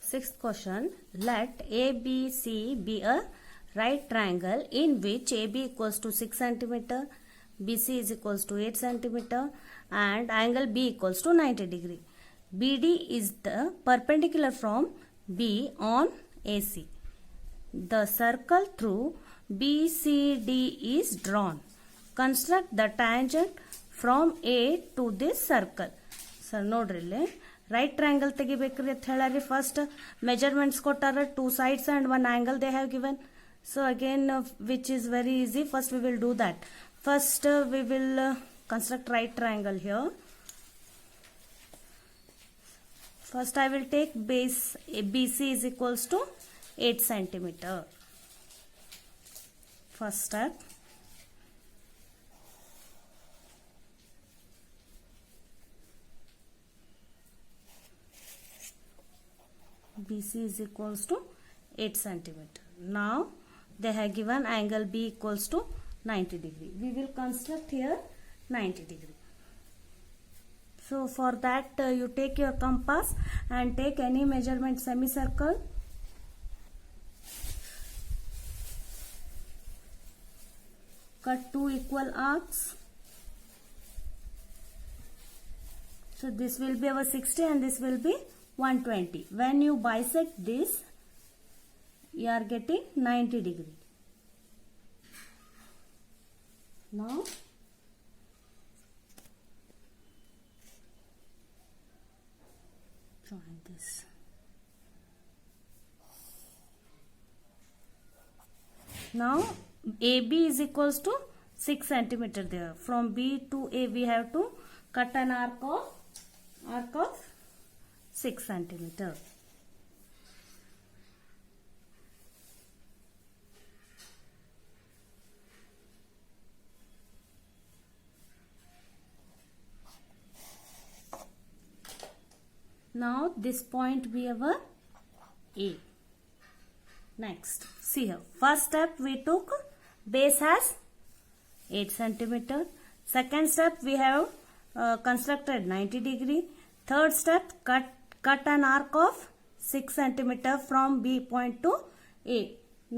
Sixth question. Let ABC be a right triangle in which AB equals to 6 centimeter, BC is equals to 8 centimeter, and angle B equals to 90 degree. BD is the perpendicular from B on AC. The circle through BCD is drawn. Construct the tangent from A to this circle. Sir, ನೋಡ್ರಿ ಇಲ್ಲಿ right triangle ತೆಗಿಬೇಕ್ರಿ ಅಂತ ಹೇಳಾರಿ. First measurements ಕೊಟ್ಟಾರ, 2 sides and 1 angle they have given. So again, which is very easy. First we will do that. First we will construct right triangle here. First I will take base BC is equals to 8 centimeter. First step. BC is equals to 8 centimeter. Now they have given angle B equals to 90 degree. We will construct here 90 degree. So for that you take your compass and take any measurement semicircle. Cut 2 equal arcs. So this will be our 60 and this will be 120. When you bisect this, you are getting 90 degree. Now join this. Now AB is equals to 6 centimeter there. From B to A we have to cut an arc of 6 centimeter. Now this point be our A. Next, see here. First step we took base has 8 centimeter. Second step we have constructed 90 degree. Third step cut an arc of 6 centimeter from B point to A.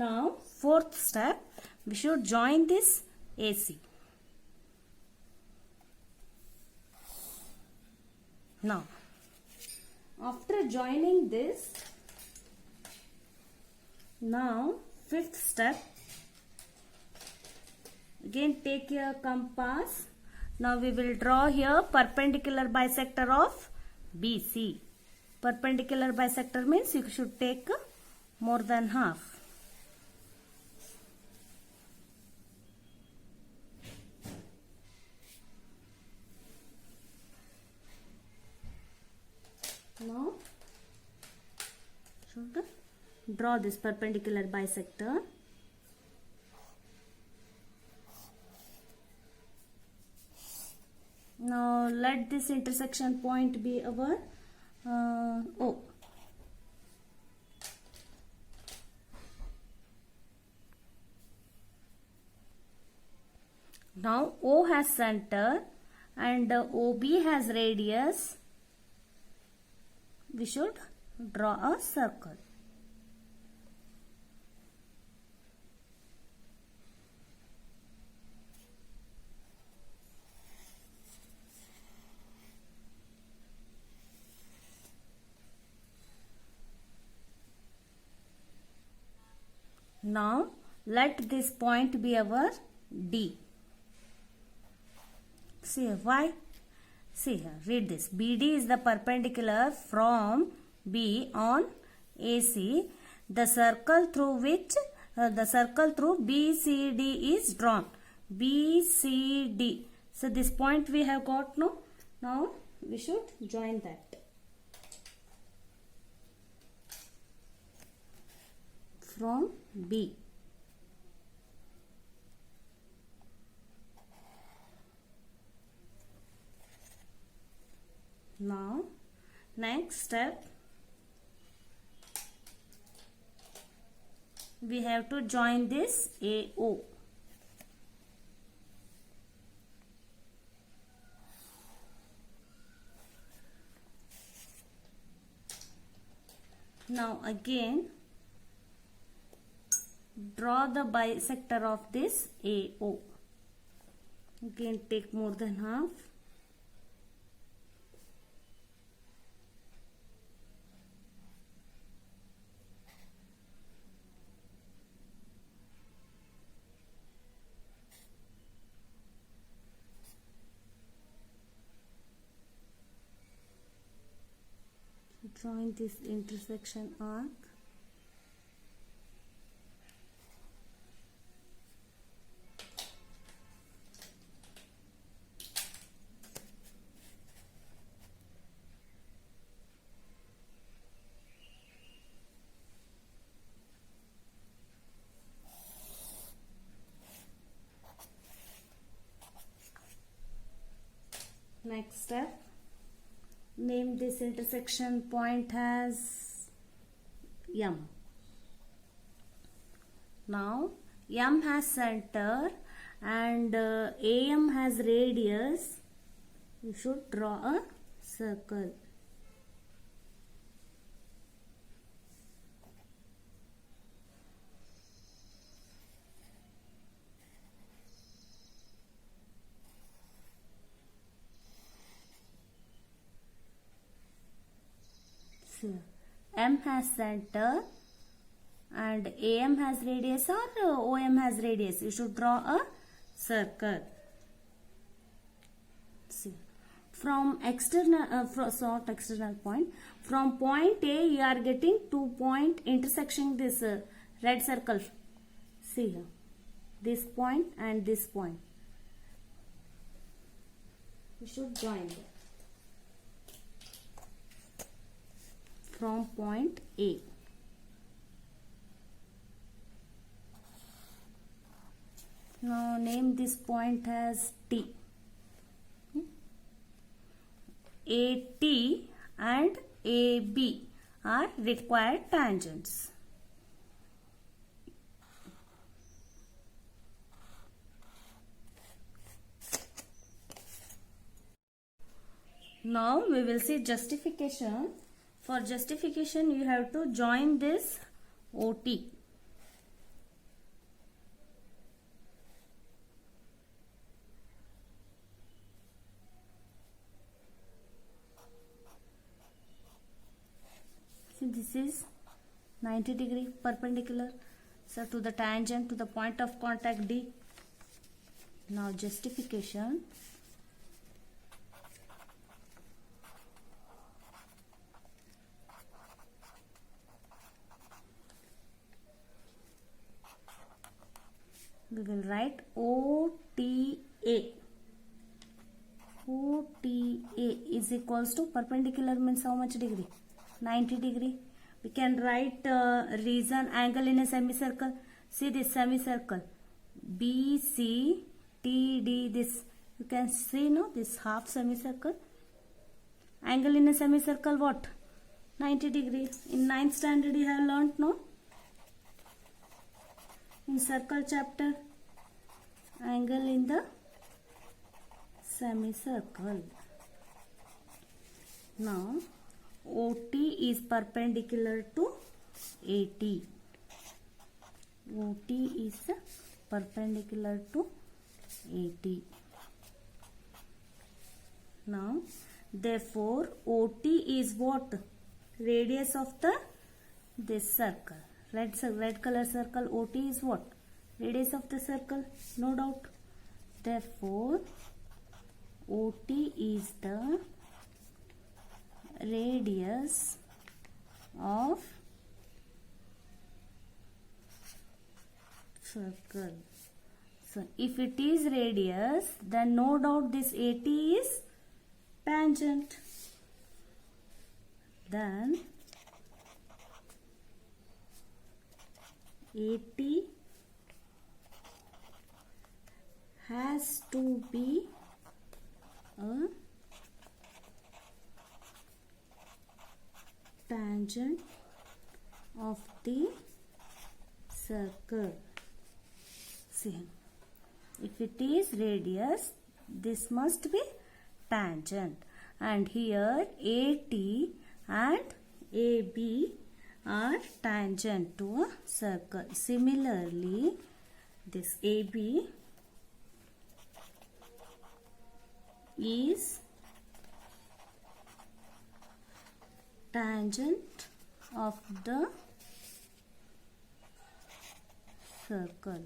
Now fourth step we should join this AC. Now after joining this, now fifth step, again take your compass. Now we will draw here perpendicular bisector of BC. Perpendicular bisector means you should take more than half. Now should draw this perpendicular bisector. Now let this intersection point be our O. Now O has center and OB has radius. We should draw a circle. Now let this point be our D. See why? See here, read this. BD is the perpendicular from B on AC. The circle through which BCD is drawn. BCD. So this point we have got now. Now we should join that. From B. Now next step we have to join this AO. Now again draw the bisector of this AO. Again take more than half. Drawing this intersection arc. Next step, name this intersection point as M. Now M has center and AM has radius. You should draw a circle. M has center and AM has radius or OM has radius. You should draw a circle. See, from external, not external point, from point A you are getting 2 point intersecting this red circle. See here, this point and this point. You should join them. From point A. Now name this point as T. AT and AB are required tangents. Now we will see justification. For justification, you have to join this OT. See, this is 90 degree perpendicular, so to the tangent to the point of contact D. Now justification. We will write OTA. OTA is equals to perpendicular means how much degree? 90 degree. We can write reason angle in a semicircle. See this semicircle. BC, TD, this. You can see no this half semicircle. Angle in a semicircle what? 90 degree. In 9th standard you have learnt no? In circle chapter, angle in the semicircle. Now OT is perpendicular to AT. OT is perpendicular to AT. Now therefore OT is what? Radius of this circle. Red color circle OT is what? Radius of the circle, no doubt. Therefore, OT is the radius of circle. So, if it is radius, then no doubt this AT is tangent. Then AT has to be a tangent of the circle. See, if it is radius, this must be tangent, and here AT and AB are tangent to a circle. Similarly, this AB is tangent of the circle.